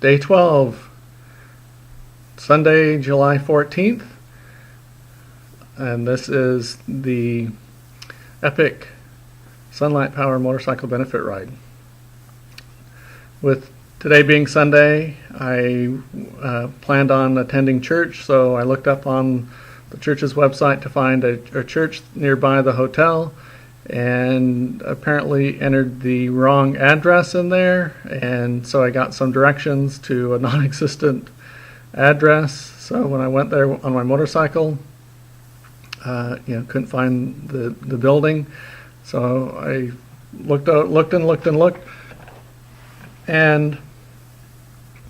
Day 12, Sunday, July 14th, and this is the Epic Sunlight Power Motorcycle Benefit Ride. With today being Sunday, I planned on attending church, so I looked up on the church's website to find a church nearby the hotel, and apparently entered the wrong address in there, and so I got some directions to a non-existent address. So when I went there on my motorcycle, couldn't find the building, so I looked and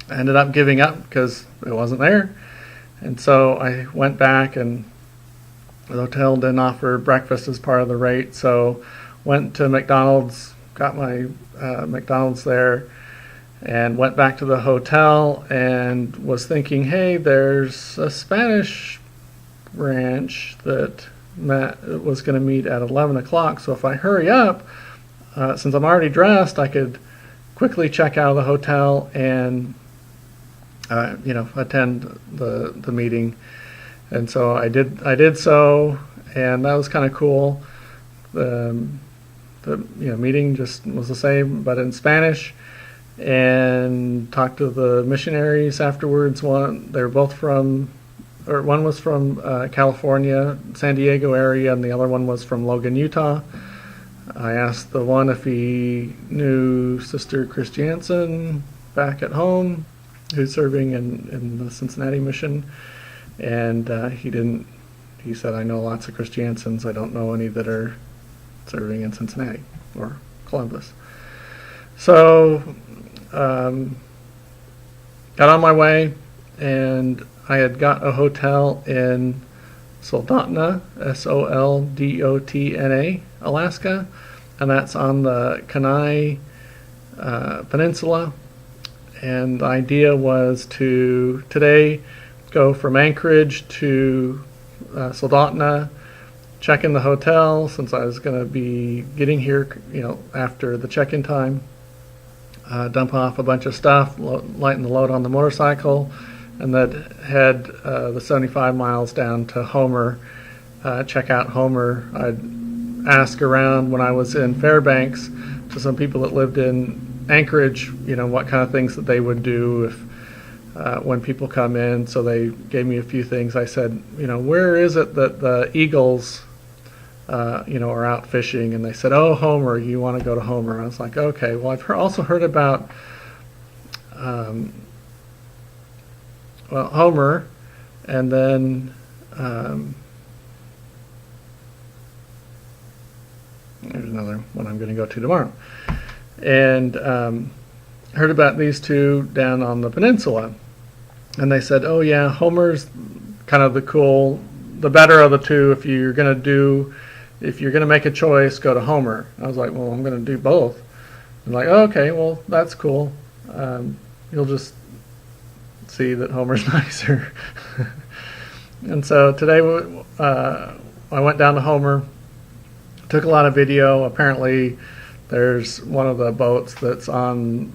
I ended up giving up because it wasn't there. And so I went back, and the hotel didn't offer breakfast as part of the rate, so went to McDonald's, got my McDonald's there, and went back to the hotel and was thinking, hey, there's a Spanish branch that Matt was going to meet at 11 o'clock, so if I hurry up, since I'm already dressed, I could quickly check out of the hotel and attend the meeting. And so I did so, and that was kind of cool. The meeting just was the same, but in Spanish, and talked to the missionaries afterwards. One was from California, San Diego area, and the other one was from Logan, Utah. I asked the one if he knew Sister Christiansen back at home, who's serving in the Cincinnati mission. And he didn't. He said, I know lots of Christiansens. I don't know any that are serving in Cincinnati or Columbus. So got on my way, and I had got a hotel in Soldotna, Soldotna, Alaska, and that's on the Kenai Peninsula. And the idea was to today go from Anchorage to Soldotna, check in the hotel since I was going to be getting here, after the check-in time, dump off a bunch of stuff, lighten the load on the motorcycle, and then head the 75 miles down to Homer, check out Homer. I'd ask around when I was in Fairbanks to some people that lived in Anchorage, what kind of things that they would do if when people come in. So they gave me a few things. I said, where is it that the eagles, are out fishing? And they said, oh, Homer, you want to go to Homer. I was like, okay. Well, I've also heard about, Homer, and then there's another one I'm going to go to tomorrow. And heard about these two down on the peninsula. And they said, oh yeah, Homer's kind of the better of the two. If you're going to make a choice, go to Homer. I was like, well, I'm going to do both. I'm like, oh, okay, well, that's cool. You'll just see that Homer's nicer. And so today I went down to Homer, took a lot of video. Apparently there's one of the boats that's on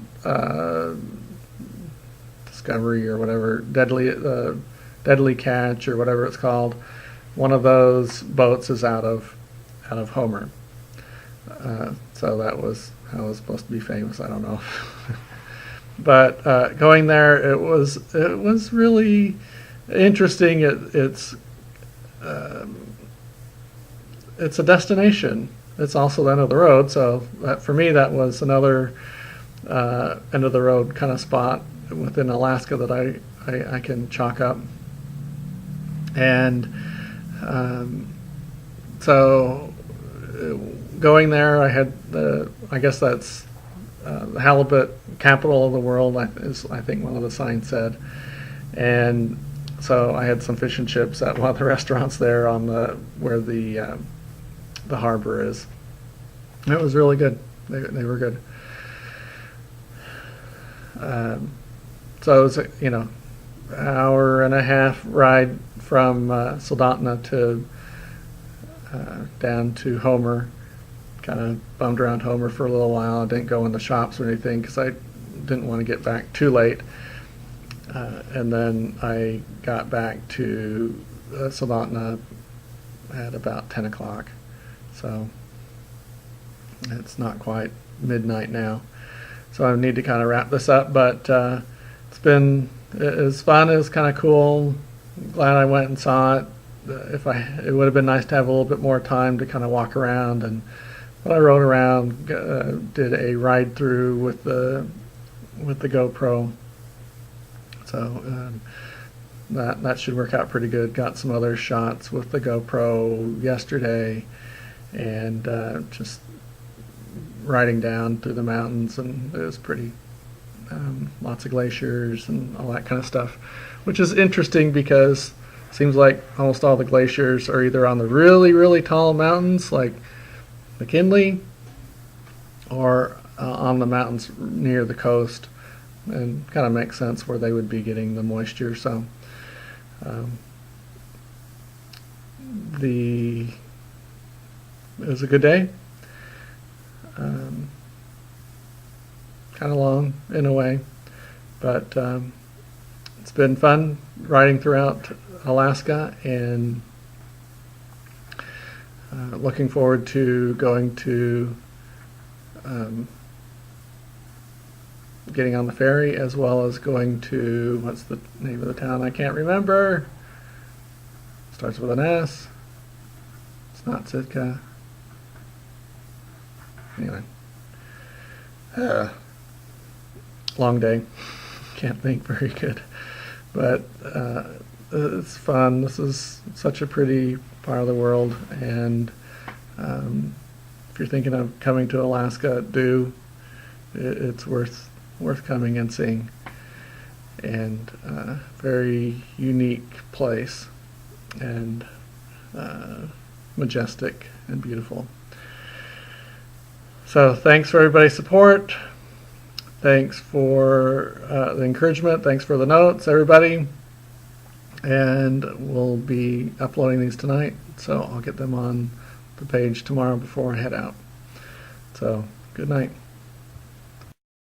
Discovery or whatever, Deadly Catch or whatever it's called. One of those boats is out of Homer. So that was how it was supposed to be famous. I don't know. But going there, it was really interesting. It's a destination. It's also the end of the road. So for me, that was another end of the road kind of spot within Alaska that I can chalk up. And so going there, I had I guess that's the halibut capital of the world, is I think one of the signs said. And so I had some fish and chips at one of the restaurants there on where the harbor is. And it was really good. They were good. So it was hour and a half ride from Soldotna to down to Homer. Kind of bummed around Homer for a little while. I didn't go in the shops or anything because I didn't want to get back too late. And then I got back to Soldotna at about 10 o'clock. So it's not quite midnight now. So I need to kind of wrap this up, but it's been as fun. It was kind of cool. Glad I went and saw it. It would have been nice to have a little bit more time to kind of walk around, but I rode around, did a ride through with the GoPro. So that should work out pretty good. Got some other shots with the GoPro yesterday, and just riding down through the mountains, and it was pretty lots of glaciers and all that kind of stuff, which is interesting because it seems like almost all the glaciers are either on the really, really tall mountains like McKinley or on the mountains near the coast, and kind of makes sense where they would be getting the moisture. So it was a good day. Kind of long in a way, but it's been fun riding throughout Alaska, and looking forward to going to getting on the ferry, as well as going to, what's the name of the town? I can't remember. Starts with an S. It's not Sitka. Anyway. Long day. Can't think very good. But it's fun. This is such a pretty part of the world, and if you're thinking of coming to Alaska, it's worth coming and seeing. And very unique place, and majestic and beautiful. So thanks for everybody's support. Thanks for the encouragement. Thanks for the notes, everybody. And we'll be uploading these tonight, so I'll get them on the page tomorrow before I head out. So good night.